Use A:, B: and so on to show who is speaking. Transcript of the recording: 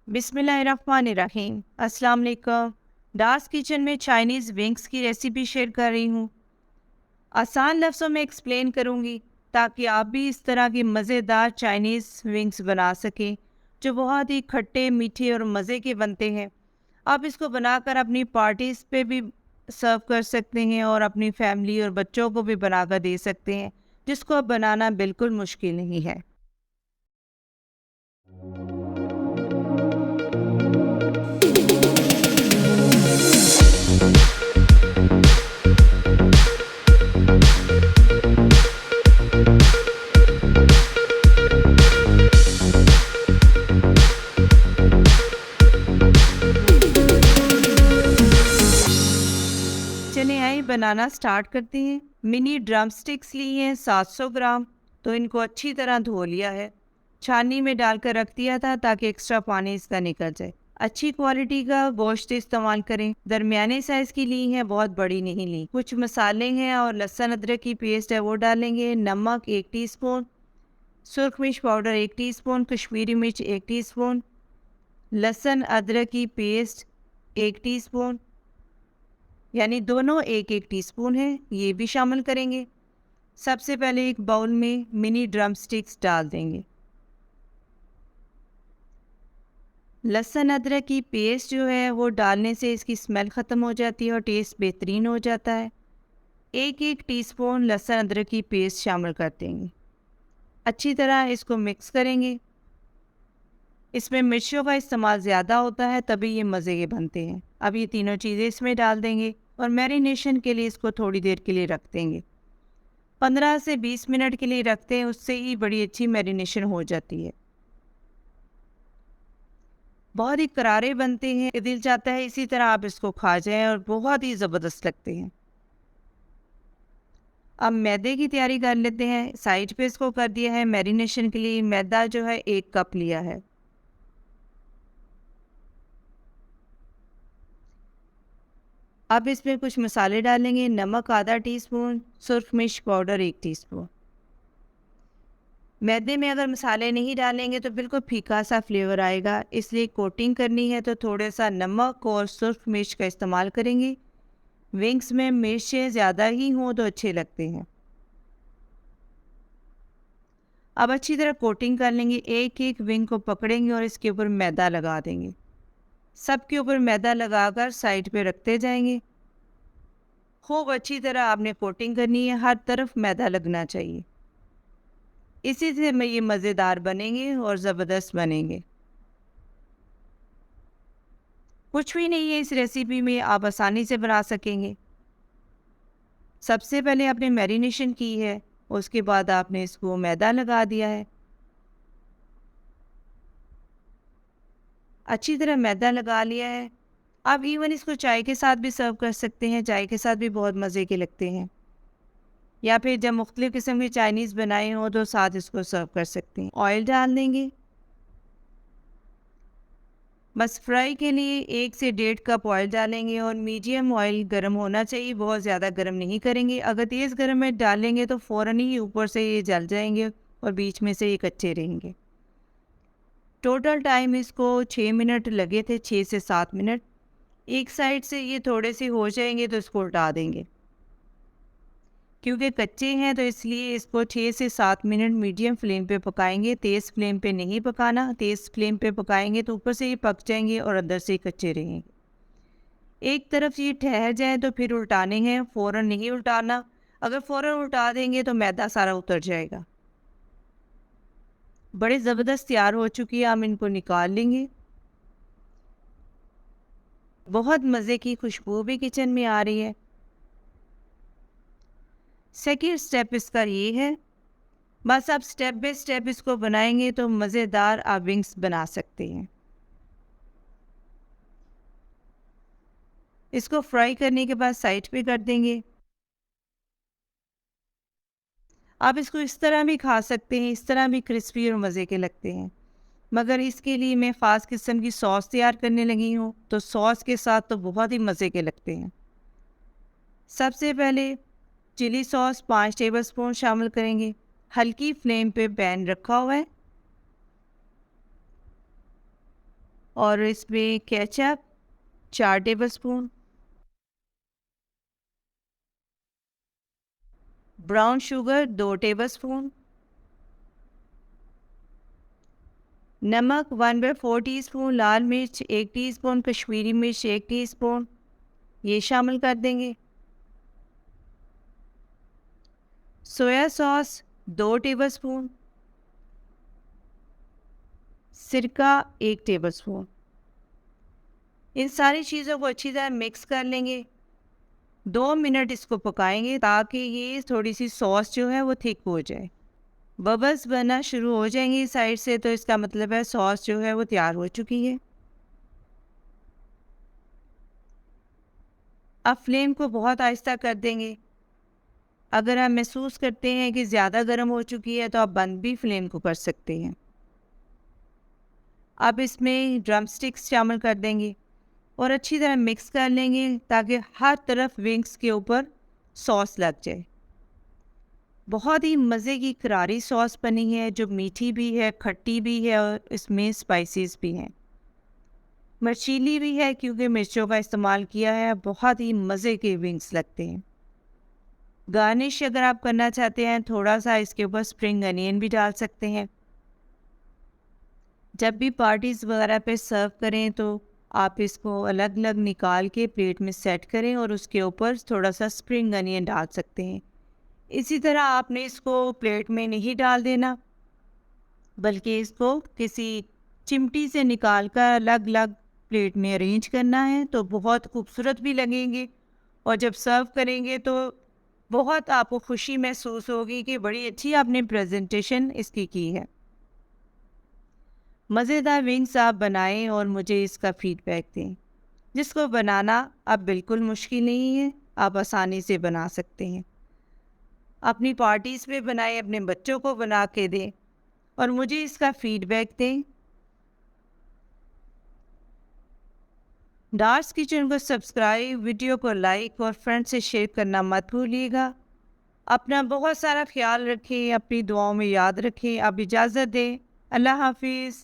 A: बिस्मिल्लाहिर्रहमानिर्रहीम। अस्सलाम वालेकुम। डार्स किचन में चाइनीज़ विंग्स की रेसिपी शेयर कर रही हूँ। आसान लफ्ज़ों में एक्सप्लेन करूँगी ताकि आप भी इस तरह की मज़ेदार चाइनीज़ विंग्स बना सकें जो बहुत ही खट्टे मीठे और मज़े के बनते हैं। आप इसको बनाकर अपनी पार्टीज़ पे भी सर्व कर सकते हैं और अपनी फैमिली और बच्चों को भी बनाकर दे सकते हैं, जिसको अब बनाना बिल्कुल मुश्किल नहीं है। चले आइए बनाना स्टार्ट करते हैं। मिनी ड्रम स्टिक्स ली हैं 700 ग्राम। तो इनको अच्छी तरह धो लिया है, छाननी में डालकर रख दिया था ताकि एक्स्ट्रा पानी इसका निकल जाए। अच्छी क्वालिटी का गोश्त इस्तेमाल करें। दरमियाने साइज की ली है, बहुत बड़ी नहीं ली। कुछ मसाले हैं और लहसुन अदरक की पेस्ट है वो डालेंगे। नमक 1 टीस्पून, सुरख मिर्च पाउडर 1 टीस्पून, कश्मीरी मिर्च 1 टीस्पून, लहसुन अदरक की पेस्ट 1 टीस्पून, यानी दोनों 1-1 टीस्पून है, ये भी शामिल करेंगे। सबसे पहले एक बाउल में मिनी ड्रम स्टिक्स डाल देंगे। लहसुन अदरक की पेस्ट जो है वो डालने से इसकी स्मेल ख़त्म हो जाती है और टेस्ट बेहतरीन हो जाता है। 1-1 टीस्पून लहसुन अदरक की पेस्ट शामिल कर देंगे। अच्छी तरह इसको मिक्स करेंगे। इसमें मिर्चों का इस्तेमाल ज़्यादा होता है तभी ये मज़े के बनते हैं। अब ये तीनों चीज़ें इसमें डाल देंगे और मैरिनेशन के लिए इसको थोड़ी देर के लिए रख देंगे। 15 से 20 मिनट के लिए रखते हैं, उससे ही बड़ी अच्छी मैरिनेशन हो जाती है। बहुत ही करारे बनते हैं, दिल चाहता है इसी तरह आप इसको खा जाएं और बहुत ही ज़बरदस्त लगते हैं। अब मैदे की तैयारी कर लेते हैं। साइड पे इसको कर दिया है मैरिनेशन के लिए। मैदा जो है 1 कप लिया है। अब इसमें कुछ मसाले डालेंगे। नमक आधा टीस्पून, सुरख मिर्च पाउडर 1 टीस्पून। मैदे में अगर मसाले नहीं डालेंगे तो बिल्कुल फीका सा फ्लेवर आएगा, इसलिए कोटिंग करनी है तो थोड़ा सा नमक और सुरख मिर्च का इस्तेमाल करेंगे। विंग्स में मिर्चें ज़्यादा ही हों तो अच्छे लगते हैं। अब अच्छी तरह कोटिंग कर लेंगे। एक एक विंग को पकड़ेंगे और इसके ऊपर मैदा लगा देंगे। सबके ऊपर मैदा लगाकर साइड पे रखते जाएंगे। खूब अच्छी तरह आपने कोटिंग करनी है, हर तरफ मैदा लगना चाहिए। इसी से में ये मज़ेदार बनेंगे और ज़बरदस्त बनेंगे। कुछ भी नहीं है इस रेसिपी में, आप आसानी से बना सकेंगे। सबसे पहले आपने मैरिनेशन की है, उसके बाद आपने इसको मैदा लगा दिया है। अच्छी तरह मैदा लगा लिया है। आप इवन इसको चाय के साथ भी सर्व कर सकते हैं, चाय के साथ भी बहुत मज़े के लगते हैं। या फिर जब मुख्तलिफ़ किस्म के चाइनीज़ बनाए हों तो साथ इसको सर्व कर सकते हैं। ऑयल डाल देंगे। बस फ्राई के लिए 1 से 1.5 कप ऑयल डालेंगे और मीडियम ऑयल गर्म होना चाहिए, बहुत ज़्यादा गर्म नहीं करेंगे। अगर तेज़ गर्म में डालेंगे तो फ़ौरन ही ऊपर से ये जल जाएंगे और बीच में से ये कच्चे रहेंगे। टोटल टाइम इसको 6 मिनट लगे थे, 6 से 7 मिनट। एक साइड से ये थोड़े से हो जाएंगे तो इसको उल्टा देंगे। क्योंकि कच्चे हैं तो इसलिए इसको 6 से 7 मिनट मीडियम फ्लेम पे पकाएंगे। तेज़ फ्लेम पे नहीं पकाना, तेज़ फ्लेम पे पकाएंगे तो ऊपर से ये पक जाएंगे और अंदर से कच्चे रहेंगे। एक तरफ ये ठहर जाए तो फिर उल्टाने हैं, फ़ौरन नहीं उल्टाना। अगर फ़ौरन उल्टा देंगे तो मैदा सारा उतर जाएगा। बड़े ज़बरदस्त तैयार हो चुकी है, हम इनको निकाल लेंगे। बहुत मज़े की खुशबू भी किचन में आ रही है। सेकंड स्टेप इसका ये है। बस आप स्टेप बाय स्टेप इसको बनाएंगे तो मज़ेदार आप विंग्स बना सकते हैं। इसको फ्राई करने के बाद साइड पे कर देंगे। आप इसको इस तरह भी खा सकते हैं, इस तरह भी क्रिस्पी और मज़े के लगते हैं। मगर इसके लिए मैं ख़ास किस्म की सॉस तैयार करने लगी हूँ, तो सॉस के साथ तो बहुत ही मज़े के लगते हैं। सबसे पहले चिली सॉस 5 टेबलस्पून शामिल करेंगे। हल्की फ्लेम पे पैन रखा हुआ है। और इसमें ketchup 4 tablespoon, brown sugar 2 tablespoon, नमक 1/4 टीस्पून, लाल मिर्च 1 टीस्पून, कश्मीरी मिर्च 1 टीस्पून, ये शामिल कर देंगे। सोया सॉस 2 टेबलस्पून, सिरका 1 टेबलस्पून। इन सारी चीज़ों को अच्छी तरह मिक्स कर लेंगे। 2 मिनट इसको पकाएंगे ताकि ये थोड़ी सी सॉस जो है वो थिक हो जाए। बबल्स बनना शुरू हो जाएंगी साइड से, तो इसका मतलब है सॉस जो है वो तैयार हो चुकी है। अब फ्लेम को बहुत आहिस्ता कर देंगे। अगर आप महसूस करते हैं कि ज़्यादा गर्म हो चुकी है तो आप बंद भी फ्लेम को कर सकते हैं। अब इसमें ड्रम स्टिक्स शामिल कर देंगे और अच्छी तरह मिक्स कर लेंगे ताकि हर तरफ विंग्स के ऊपर सॉस लग जाए। बहुत ही मज़े की करारी सॉस बनी है जो मीठी भी है, खट्टी भी है और इसमें स्पाइसेस भी हैं। मर्चीली भी है क्योंकि मिर्चों का इस्तेमाल किया है। बहुत ही मज़े के विंग्स लगते हैं। गार्निश अगर आप करना चाहते हैं थोड़ा सा इसके ऊपर स्प्रिंग अनियन भी डाल सकते हैं। जब भी पार्टीज़ वगैरह पे सर्व करें तो आप इसको अलग अलग निकाल के प्लेट में सेट करें और उसके ऊपर थोड़ा सा स्प्रिंग अनियन डाल सकते हैं। इसी तरह आपने इसको प्लेट में नहीं डाल देना, बल्कि इसको किसी चिमटी से निकाल कर अलग अलग प्लेट में अरेंज करना है, तो बहुत खूबसूरत भी लगेंगे। और जब सर्व करेंगे तो बहुत आपको खुशी महसूस होगी कि बड़ी अच्छी आपने प्रेजेंटेशन इसकी की है। मज़ेदार विंग्स आप बनाएं और मुझे इसका फीडबैक दें। जिसको बनाना अब बिल्कुल मुश्किल नहीं है, आप आसानी से बना सकते हैं। अपनी पार्टीज़ पे बनाएं, अपने बच्चों को बना के दें और मुझे इसका फीडबैक दें। डार्स किचन को सब्सक्राइब, वीडियो को लाइक और फ्रेंड से शेयर करना मत भूलिएगा। अपना बहुत सारा ख्याल रखें, अपनी दुआओं में याद रखें। आप इजाज़त दें। अल्लाह हाफिज़।